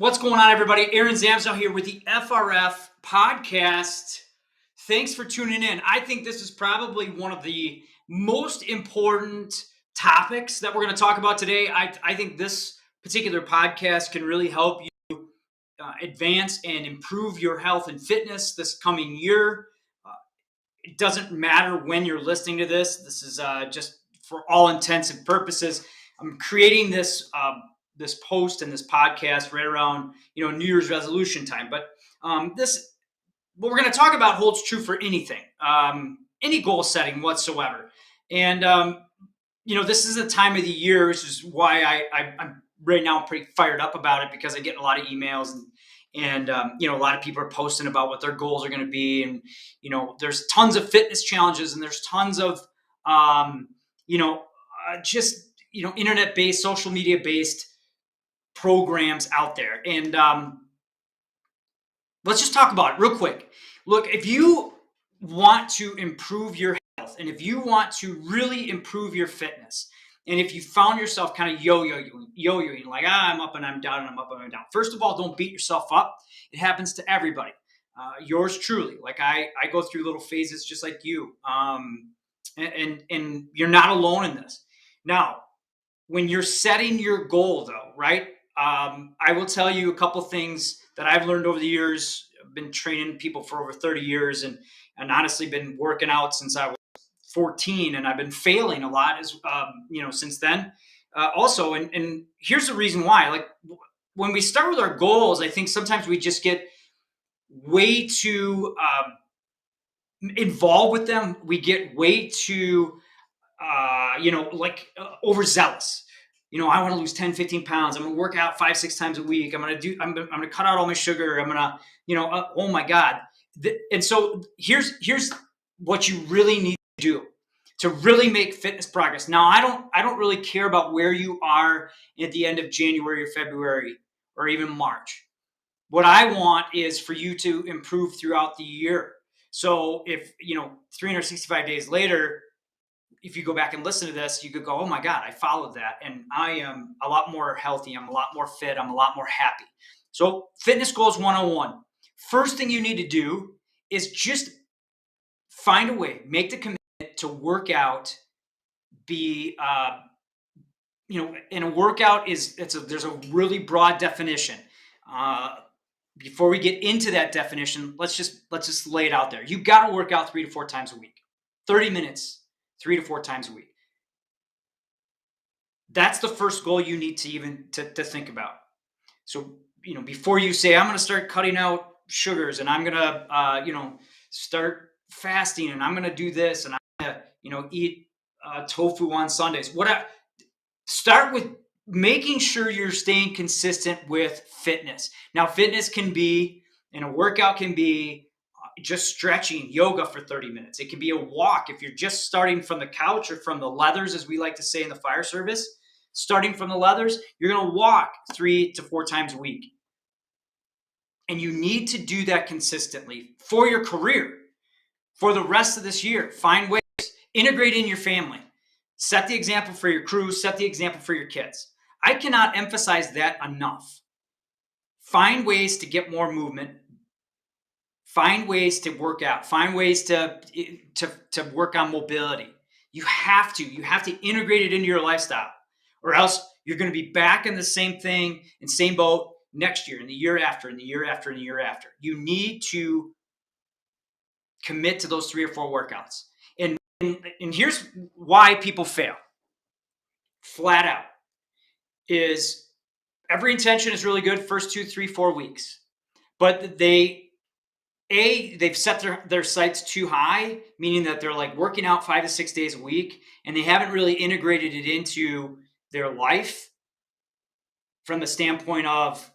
What's going on, everybody? Aaron Zamzow here with the FRF Podcast. Thanks for tuning in. I think this is probably one of the most important topics that we're going to talk about today. I think this particular podcast can really help you advance and improve your health and fitness this coming year. It doesn't matter when you're listening to this. This is just for all intents and purposes. I'm creating this post and this podcast right around New Year's resolution time. But this what we're going to talk about holds true for anything, any goal setting whatsoever. And this is a time of the year, which is why I'm right now pretty fired up about it, because I get a lot of emails and a lot of people are posting about what their goals are going to be, and there's tons of fitness challenges, and there's tons of internet-based, social media-based programs out there. And let's just talk about it real quick. Look, if you want to improve your health, and if you want to really improve your fitness, and if you found yourself kind of yo-yoing, like I'm up and I'm down and I'm up and I'm down, first of all, don't beat yourself up. It happens to everybody. Yours truly. Like I go through little phases just like you. And you're not alone in this. Now, when you're setting your goal, though, right? I will tell you a couple things that I've learned over the years. I've been training people for over 30 years and honestly been working out since I was 14, and I've been failing a lot since then. Also, and here's the reason why. Like when we start with our goals, I think sometimes we just get way too involved with them. We get way too overzealous. I want to lose 10, 15 pounds. I'm going to work out 5-6 times a week. I'm going to cut out all my sugar. I'm going to, oh my God. And so here's what you really need to do to really make fitness progress. Now, I don't really care about where you are at the end of January or February or even March. What I want is for you to improve throughout the year. So if, 365 days later, if you go back and listen to this, you could go, oh my God, I followed that. And I am a lot more healthy. I'm a lot more fit. I'm a lot more happy. So Fitness Goals 101. First thing you need to do is just find a way, make the commitment to work out, and a workout there's a really broad definition. Before we get into that definition, let's just lay it out there. You got to work out 3 to 4 times a week, 30 minutes, 3 to 4 times a week. That's the first goal you need to even to think about. So, before you say, I'm going to start cutting out sugars, and I'm going to, start fasting, and I'm going to do this, and I'm going to, eat tofu on Sundays. Start with making sure you're staying consistent with fitness. Now, fitness can be, and a workout can be just stretching, yoga for 30 minutes. It can be a walk. If you're just starting from the couch or from the leathers, as we like to say in the fire service, starting from the leathers, you're going to walk 3 to 4 times a week. And you need to do that consistently for your career, for the rest of this year. Find ways, integrate in your family, set the example for your crew, set the example for your kids. I cannot emphasize that enough. Find ways to get more movement. Find ways to work out. Find ways to work on mobility. You have to integrate it into your lifestyle, or else you're going to be back in the same thing and same boat next year and the year after and the year after and the year after. You need to commit to those 3 or 4 workouts. And here's why people fail. Flat out. Is every intention is really good first 2, 3, 4 weeks. But they've set their sights too high, meaning that they're like working out 5 to 6 days a week, and they haven't really integrated it into their life from the standpoint of,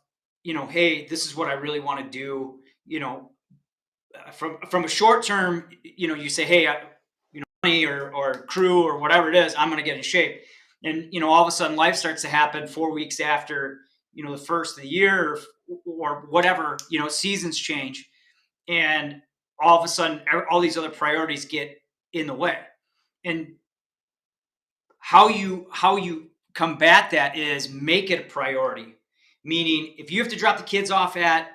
hey, this is what I really want to do. From a short term, you say, hey, money or crew or whatever it is, I'm going to get in shape. And, all of a sudden life starts to happen 4 weeks after, the first of the year or whatever, seasons change. And all of a sudden, all these other priorities get in the way. And how you combat that is make it a priority. Meaning, if you have to drop the kids off at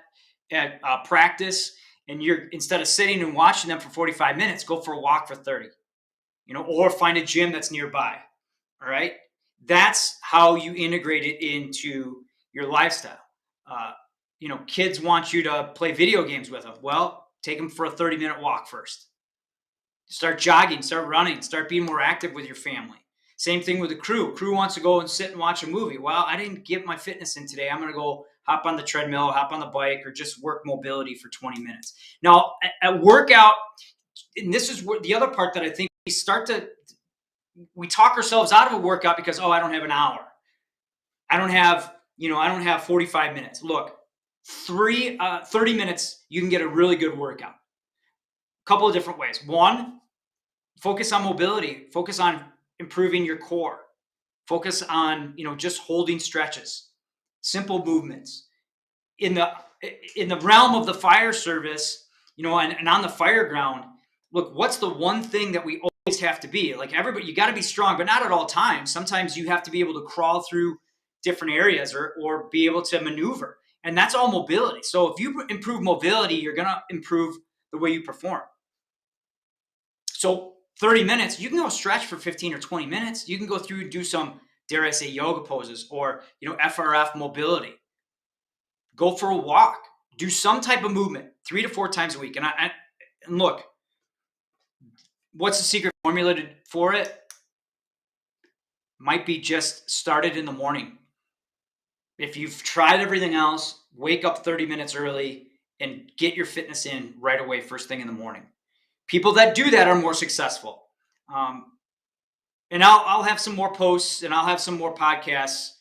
practice, and you're, instead of sitting and watching them for 45 minutes, go for a walk for 30, or find a gym that's nearby. All right. That's how you integrate it into your lifestyle. Uh, kids want you to play video games with them. Well, take them for a 30-minute walk first. Start jogging, start running, start being more active with your family. Same thing with the crew. Crew wants to go and sit and watch a movie. Well, I didn't get my fitness in today. I'm going to go hop on the treadmill, hop on the bike, or just work mobility for 20 minutes. Now, at workout, and this is the other part that I think we talk ourselves out of a workout because, I don't have an hour. I don't have 45 minutes. Look, 30 minutes, you can get a really good workout. A couple of different ways. One, focus on mobility, focus on improving your core, focus on, just holding stretches, simple movements. In the realm of the fire service, and on the fire ground, look, what's the one thing that we always have to be? Like, everybody, you got to be strong, but not at all times. Sometimes you have to be able to crawl through different areas or be able to maneuver. And that's all mobility. So if you improve mobility, you're going to improve the way you perform. So 30 minutes, you can go stretch for 15 or 20 minutes. You can go through and do some, dare I say, yoga poses or, FRF mobility. Go for a walk. Do some type of movement 3 to 4 times a week. And look, what's the secret formula for it? Might be just started in the morning. If you've tried everything else, wake up 30 minutes early and get your fitness in right away, first thing in the morning. People that do that are more successful. And I'll have some more posts and I'll have some more podcasts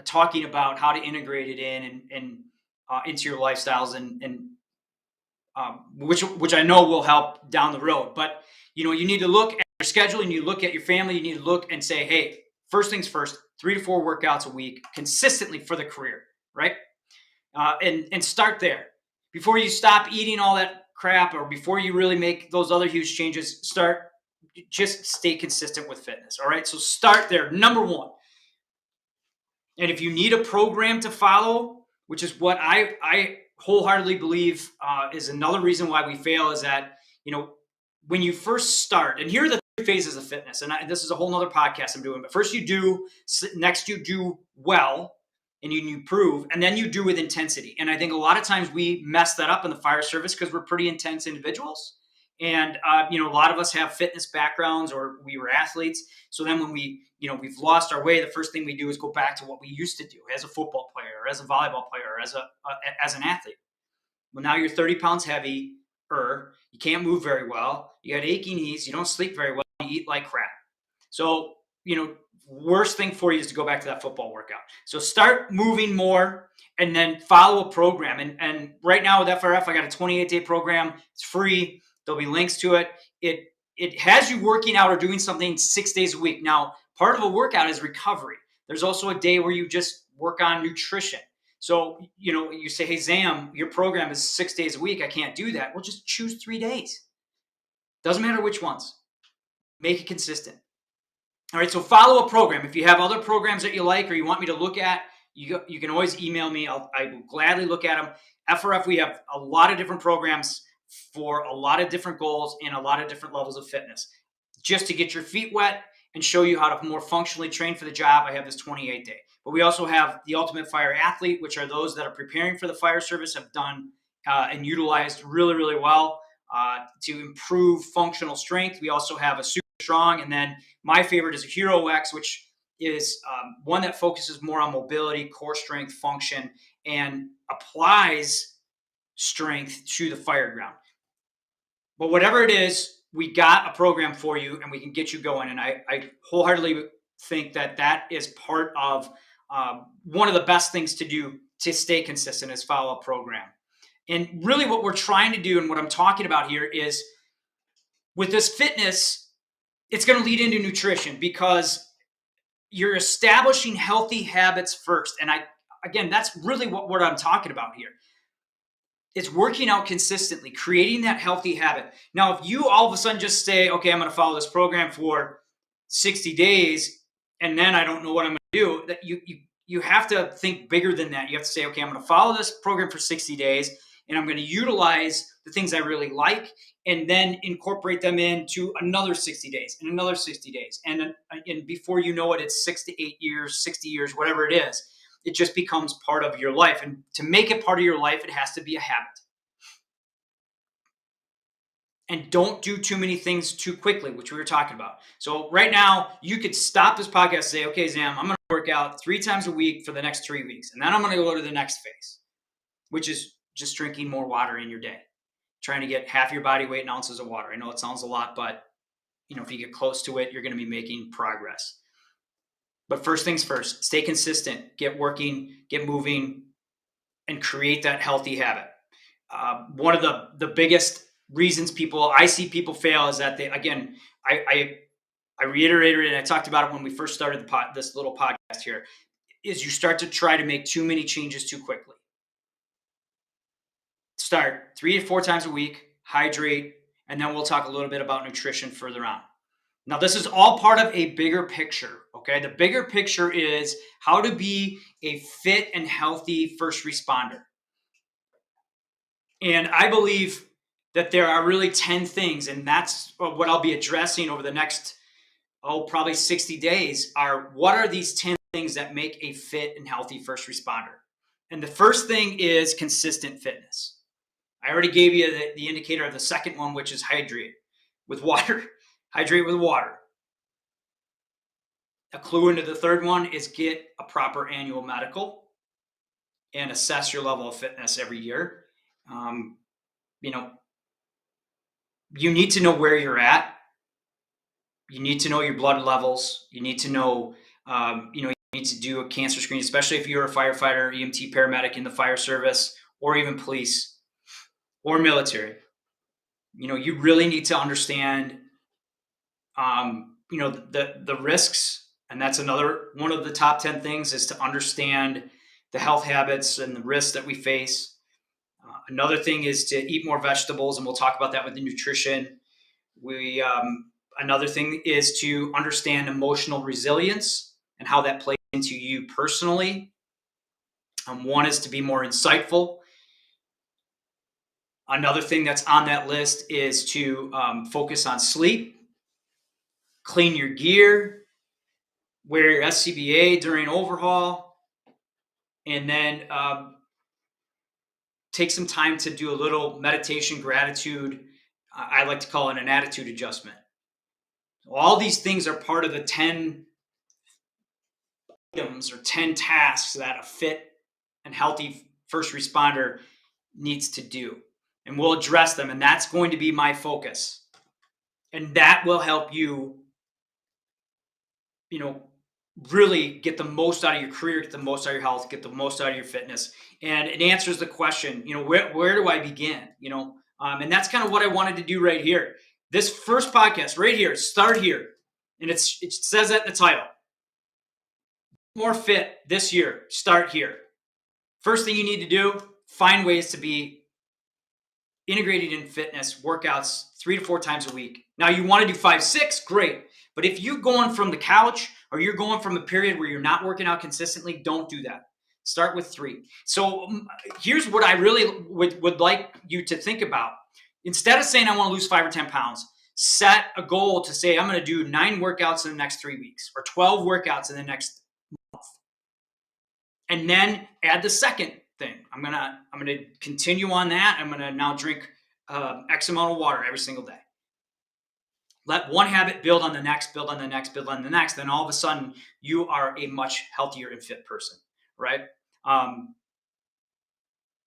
talking about how to integrate it in and into your lifestyles and which I know will help down the road. But you need to look at your schedule, and you look at your family. You need to look and say, hey, first things first, 3 to 4 workouts a week consistently for the career, right? And start there before you stop eating all that crap, or before you really make those other huge changes. Just stay consistent with fitness. All right. So start there. Number one. And if you need a program to follow, which is what I wholeheartedly believe is another reason why we fail, is that, when you first start, and here are the 3 phases of fitness, and this is a whole nother podcast I'm doing, but first you do, next you do well, and you improve, and then you do with intensity. And I think a lot of times we mess that up in the fire service because we're pretty intense individuals. And, a lot of us have fitness backgrounds, or we were athletes. So then when we've lost our way, the first thing we do is go back to what we used to do as a football player, or as a volleyball player, or as an athlete. Well, now you're 30 pounds heavy, you can't move very well. You got achy knees. You don't sleep very well. You eat like crap. So, worst thing for you is to go back to that football workout. So start moving more and then follow a program. And right now with FRF, I got a 28-day program. It's free. There'll be links to it. It has you working out or doing something 6 days a week. Now, part of a workout is recovery. There's also a day where you just work on nutrition. So, you say, hey, Zam, your program is 6 days a week. I can't do that. Well, just choose 3 days. Doesn't matter which ones. Make it consistent. All right, so follow a program. If you have other programs that you like or you want me to look at, you can always email me. I will gladly look at them. FRF, we have a lot of different programs for a lot of different goals and a lot of different levels of fitness. Just to get your feet wet and show you how to more functionally train for the job, I have this 28-day. But we also have the Ultimate Fire Athlete, which are those that are preparing for the fire service, have done and utilized really, really well to improve functional strength. We also have a Super Strong, and then my favorite is a Hero X, which is one that focuses more on mobility, core strength, function, and applies strength to the fire ground. But whatever it is, we got a program for you and we can get you going. And I wholeheartedly think that is part of one of the best things to do to stay consistent, is follow a program. And really what we're trying to do, and what I'm talking about here, is with this fitness, it's going to lead into nutrition, because you're establishing healthy habits first. And again, that's really what I'm talking about here. It's working out consistently, creating that healthy habit. Now, if you all of a sudden just say, okay, I'm going to follow this program for 60 days, and then I don't know what I'm going to do, that you you have to think bigger than that. You have to say, okay, I'm going to follow this program for 60 days and I'm going to utilize the things I really like and then incorporate them into another 60 days and another 60 days. And before you know it, it's 6 to 8 years, 60 years, whatever it is. It just becomes part of your life. And to make it part of your life, it has to be a habit. And don't do too many things too quickly, which we were talking about. So right now, you could stop this podcast and say, okay, Zam, I'm going to work out 3 times a week for the next 3 weeks. And then I'm going to go to the next phase, which is just drinking more water in your day. Trying to get half your body weight in ounces of water. I know it sounds a lot, but if you get close to it, you're going to be making progress. But first things first, stay consistent, get working, get moving, and create that healthy habit. One of the biggest reasons I see people fail is that I reiterated it and I talked about it when we first started this little podcast here, is you start to try to make too many changes too quickly. Start 3 to 4 times a week, hydrate, and then we'll talk a little bit about nutrition further on. Now, this is all part of a bigger picture, okay? The bigger picture is how to be a fit and healthy first responder. And I believe that there are really 10 things, and that's what I'll be addressing over the next, probably 60 days, what are these 10 things that make a fit and healthy first responder? And the first thing is consistent fitness. I already gave you the indicator of the second one, which is hydrate with water. Hydrate with water. A clue into the third one is get a proper annual medical and assess your level of fitness every year. You need to know where you're at. You need to know your blood levels. You need to know, you need to do a cancer screen, especially if you're a firefighter, EMT, paramedic in the fire service, or even police or military. You really need to understand, the risks. And that's another one of the top 10 things, is to understand the health habits and the risks that we face. Another thing is to eat more vegetables, and we'll talk about that with the nutrition. Another thing is to understand emotional resilience and how that plays into you personally. One is to be more insightful. Another thing that's on that list is to focus on sleep, clean your gear, wear your SCBA during overhaul, and then take some time to do a little meditation, gratitude. I like to call it an attitude adjustment. All these things are part of the 10 items or 10 tasks that a fit and healthy first responder needs to do. And we'll address them. And that's going to be my focus. And that will help you, really get the most out of your career, get the most out of your health, get the most out of your fitness. And it answers the question, where do I begin? And that's kind of what I wanted to do right here. This first podcast right here, start here. And it says that in the title. More fit this year, start here. First thing you need to do, find ways to be integrated in fitness workouts 3 to 4 times a week. Now, you want to do 5, 6, great. But if you're going from the couch or you're going from a period where you're not working out consistently, don't do that. Start with 3. So here's what I really would like you to think about. Instead of saying I want to lose 5 or 10 pounds, set a goal to say I'm going to do 9 workouts in the next 3 weeks or 12 workouts in the next month. And then add the second thing. I'm gonna continue on that. I'm gonna now drink X amount of water every single day. Let one habit build on the next, build on the next, build on the next. Then all of a sudden, you are a much healthier and fit person, right?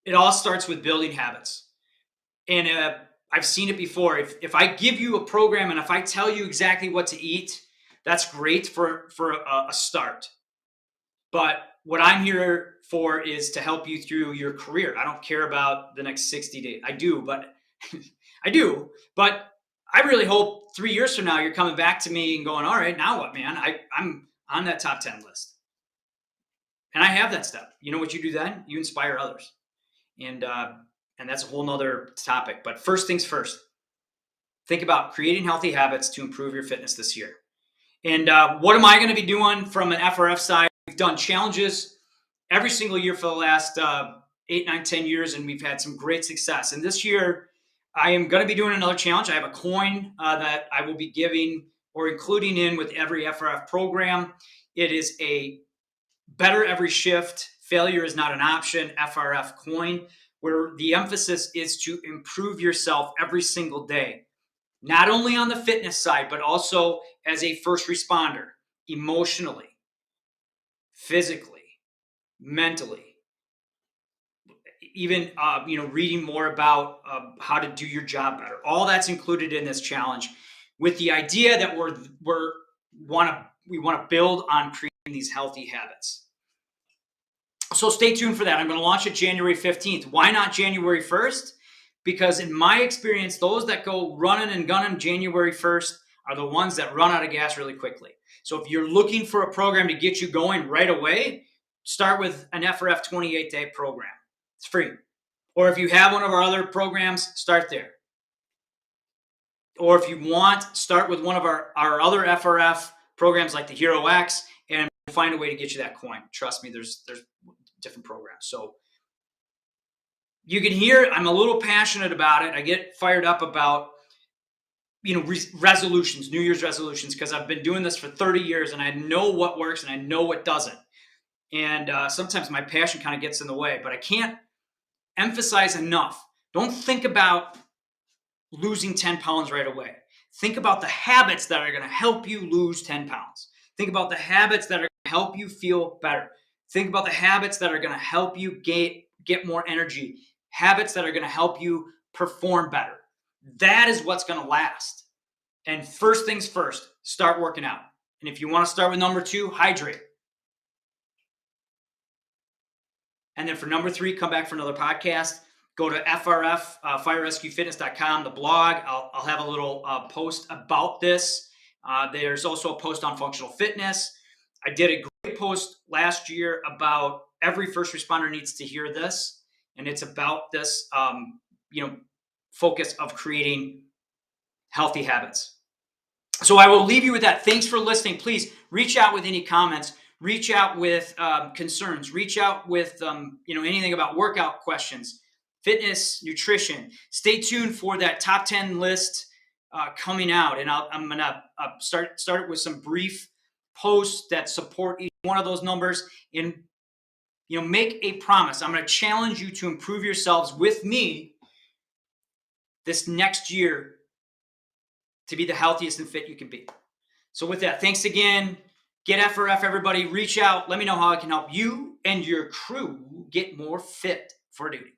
It all starts with building habits. And I've seen it before. If I give you a program and if I tell you exactly what to eat, that's great for a start. But what I'm here for is to help you through your career. I don't care about the next 60 days. I do, but I really hope 3 years from now you're coming back to me and going, all right, now what, man? I'm on that top 10 list. And I have that stuff. You know what you do then? You inspire others. And that's a whole nother topic. But first things first, think about creating healthy habits to improve your fitness this year. And what am I going to be doing from an FRF side? We've done challenges every single year for the last 8, 9, 10 years, and we've had some great success. And this year, I am going to be doing another challenge. I have a coin that I will be giving or including in with every FRF program. It is a better every shift. Failure is not an option. FRF coin, where the emphasis is to improve yourself every single day, not only on the fitness side, but also as a first responder, emotionally, physically, mentally, even reading more about how to do your job better. All that's included in this challenge, with the idea that we want to build on creating these healthy habits. So stay tuned for that. I'm going to launch it January 15th. Why not January 1st? Because in my experience, those that go running and gunning January 1st are the ones that run out of gas really quickly. So if you're looking for a program to get you going right away, start with an FRF 28-day program. It's free. Or if you have one of our other programs, start there. Or if you want, start with one of our other FRF programs like the Hero X and find a way to get you that coin. Trust me, there's different programs. So you can hear I'm a little passionate about it. I get fired up about resolutions, New Year's resolutions, because I've been doing this for 30 years and I know what works and I know what doesn't. And sometimes my passion kind of gets in the way, but I can't emphasize enough. Don't think about losing 10 pounds right away. Think about the habits that are going to help you lose 10 pounds. Think about the habits that are going to help you feel better. Think about the habits that are going to help you get more energy. Habits that are going to help you perform better. That is what's going to last. And first things first, start working out. And if you want to start with number 2, hydrate. And then for number 3, come back for another podcast. Go to FRF, firerescuefitness.com, the blog. I'll have a little post about this. There's also a post on functional fitness. I did a great post last year about every first responder needs to hear this. And it's about this, focus of creating healthy habits. So I will leave you with that. Thanks for listening. Please reach out with any comments. Reach out with concerns. Reach out with anything about workout questions, fitness, nutrition. Stay tuned for that top 10 list coming out, and I'm gonna start with some brief posts that support each one of those numbers. And make a promise. I'm gonna challenge you to improve yourselves with me this next year to be the healthiest and fit you can be. So with that, thanks again. Get FRF, everybody. Reach out. Let me know how I can help you and your crew get more fit for duty.